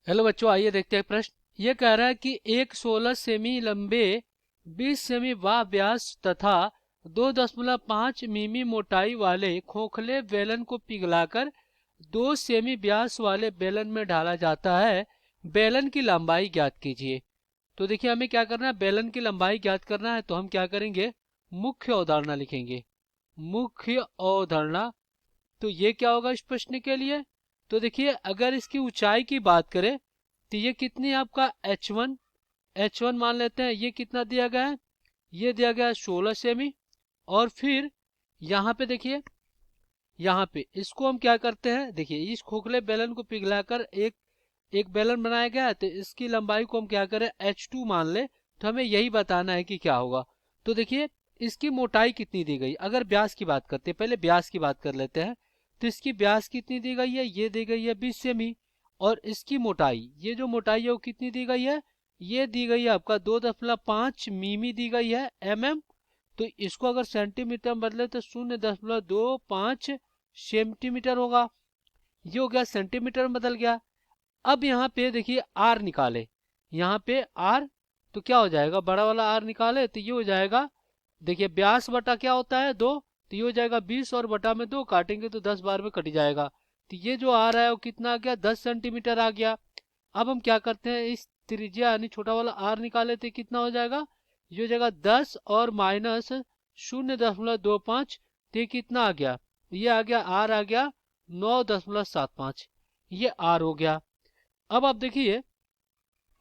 Hello बच्चों, आइए देखते हैं प्रश्न। ये कह रहा है कि एक 16 सेमी लंबे 20 सेमी वाह व्यास तथा 2.5 मिमी मोटाई वाले खोखले बेलन को पिघलाकर 2 सेमी व्यास वाले बेलन में डाला जाता है। बेलन की लंबाई ज्ञात कीजिए। तो देखिए, हमें क्या करना है, बेलन की लंबाई ज्ञात करना है। तो हम क्या करेंगे, मुख्य अवधारणा लिखेंगे। मुख्य अवधारणा। तो ये क्या होगा इस प्रश्न के लिए। तो देखिए, अगर इसकी ऊंचाई की बात करें तो ये कितनी है आपका h1। h1 मान लेते हैं, ये कितना दिया गया है, ये दिया गया है 16 सेमी। और फिर यहाँ पे देखिए, यहाँ पे इसको हम क्या करते हैं, देखिए इस खोखले बेलन को पिघलाकर एक एक बेलन बनाया गया है। तो इसकी लंबाई को हम क्या करें, h2 मान ले। तो हमें यही बताना है कि क्या होगा। तो देखिए, इसकी मोटाई कितनी दी गई, अगर व्यास की बात करते हैं, पहले व्यास की बात कर लेते हैं। तो इसकी व्यास कितनी दी गई है, ये दी गई है 20 सेमी। और इसकी मोटाई, ये जो मोटाई है वो कितनी दी गई है, ये दी गई है आपका 2.5 मिमी दी गई है mm। तो इसको अगर सेंटीमीटर में बदले तो 0.25 सेंटीमीटर होगा। ये हो गया, सेंटीमीटर में बदल गया। अब यहाँ पे देखिए आर निकाले, यहाँ पे आर। तो क्या हो जाएगा, बड़ा वाला आर निकाले तो ये हो जाएगा, देखिए व्यास बटा क्या होता है 2। तो ये हो जाएगा 20 और बटा में 2 काटेंगे तो 10 बार में कट जाएगा। तो ये जो आ रहा है वो कितना आ गया, 10 सेंटीमीटर आ गया। अब हम क्या करते हैं, इस त्रिज्या यानी छोटा वाला आर निकाले तो कितना हो जाएगा, ये हो जाएगा 10 और माइनस 0.25। तो ये कितना आ गया, ये आ गया, आर आ गया 9.75। ये आर हो गया। अब आप देखिए,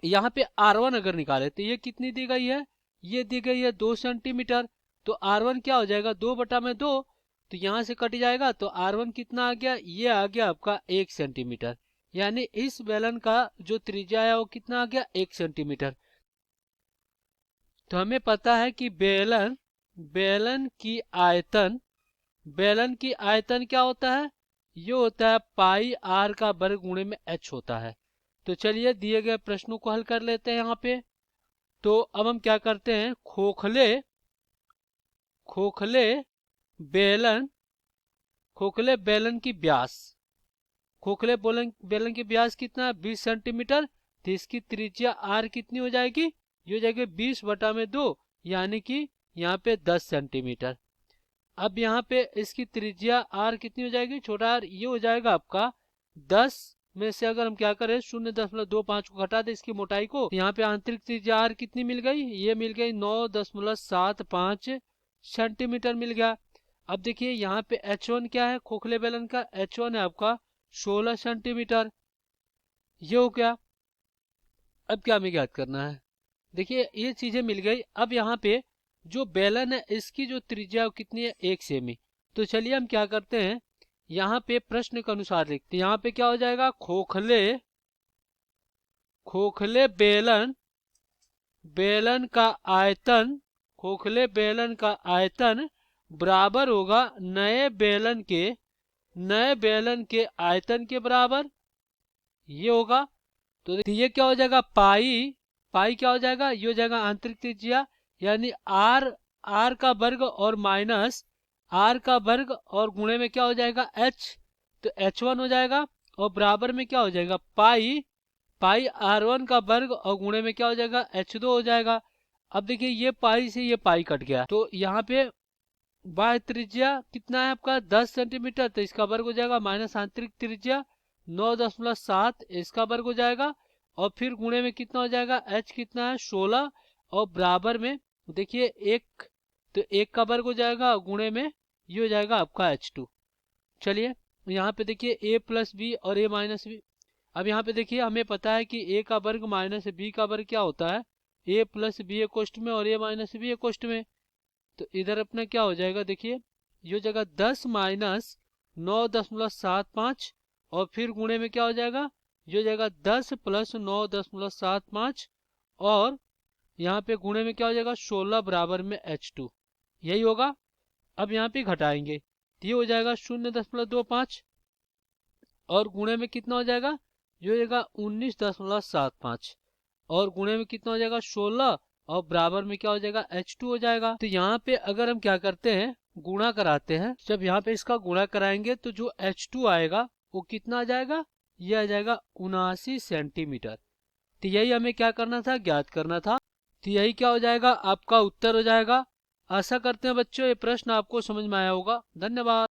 यहाँ पे R1 अगर निकाले तो ये कितनी दी गई है, ये दी गई है 2 सेंटीमीटर। तो R1 क्या हो जाएगा, 2/2। तो यहाँ से कट जाएगा तो R1 कितना आ गया, ये आ गया आपका 1 सेंटीमीटर। यानी इस बेलन का जो त्रिज्या है वो कितना आ गया, 1 सेंटीमीटर। तो हमें पता है कि बेलन बेलन की आयतन बेलन की आयतन क्या होता है, ये होता है पाई आर का वर्ग गुणे में h होता है। तो चलिए दिए गए प्रश्नों को हल कर लेते हैं यहाँ पे। तो अब हम क्या करते हैं, खोखले खोखले बेलन खोखले बेलन की व्यास, खोखले बेलन बेलन की व्यास कितना है, 20 सेंटीमीटर। तो इसकी त्रिज्या आर कितनी हो जाएगी, ये हो जाएगी 20/2, यानी कि यहाँ पे 10 सेंटीमीटर। अब यहाँ पे इसकी त्रिज्या आर कितनी हो जाएगी, छोटा आर, ये हो जाएगा आपका 10 में से अगर हम क्या करें 0.25 को घटा दे इसकी मोटाई को, तो यहाँ पे आंतरिक त्रिज्या आर कितनी मिल गई, ये मिल गई 9.75 सेंटीमीटर मिल गया। अब देखिए यहाँ पे h1 क्या है, खोखले बेलन का h1 है आपका 16 सेंटीमीटर। ये हो गया। अब क्या हमें ज्ञात करना है, देखिए ये चीजें मिल गई। अब यहाँ पे जो बेलन है इसकी जो त्रिज्या कितनी है, 1 सेमी। तो चलिए हम क्या करते हैं, यहाँ पे प्रश्न के अनुसार लिखते हैं। यहाँ पे क्या हो जाएगा, खोखले खोखले बेलन बेलन का आयतन खोखले बेलन का आयतन बराबर होगा नए बेलन के आयतन के बराबर। ये होगा। तो ये क्या हो जाएगा, पाई पाई क्या हो जाएगा, ये हो जाएगा आंतरिक त्रिज्या, यानी आर आर का वर्ग और माइनस आर का वर्ग और गुणे में क्या हो जाएगा एच। तो h1 हो जाएगा और बराबर में क्या हो जाएगा, पाई पाई r1 का वर्ग और गुणे में क्या हो जाएगा h2 हो जाएगा। अब देखिए ये पाई से ये पाई कट गया, तो यहाँ पे बाह्य त्रिज्या कितना है आपका 10 सेंटीमीटर। तो इसका वर्ग हो जाएगा माइनस आंतरिक त्रिज्या 9.7, इसका वर्ग हो जाएगा। और फिर गुणे में कितना हो जाएगा, h कितना है 16 और बराबर में देखिए 1। तो 1 का वर्ग हो जाएगा, गुणे में ये हो जाएगा आपका h2। चलिए यहाँ पे देखिए a प्लस बी और a माइनस बी। अब यहाँ पे देखिए हमें पता है कि a का वर्ग माइनस b का वर्ग क्या होता है, a प्लस बी ए कोष्ठ में और a माइनस बी ए कोष्ठ में। तो इधर अपना क्या हो जाएगा, देखिए ये जगह 10 माइनस 9.75 और फिर गुणे में क्या हो जाएगा, ये जगह 10 प्लस 9.75 और यहाँ पे गुणे में क्या हो जाएगा 16 बराबर में h2। यही होगा। अब यहाँ पे घटाएंगे तो ये हो जाएगा 0.25 और गुणे में कितना हो जाएगा, ये हो जाएगा 19.75 और गुणे में कितना हो जाएगा 16 और बराबर में क्या हो जाएगा h2 हो जाएगा। तो यहाँ पे अगर हम क्या करते हैं, गुणा कराते हैं, जब यहाँ पे इसका गुणा कराएंगे तो जो h2 आएगा वो कितना आ जाएगा, ये आ जाएगा 79 सेंटीमीटर। तो यही हमें क्या करना था, ज्ञात करना था। तो यही क्या हो जाएगा, आपका उत्तर हो जाएगा। आशा करते हैं बच्चों ये प्रश्न आपको समझ में आया होगा। धन्यवाद।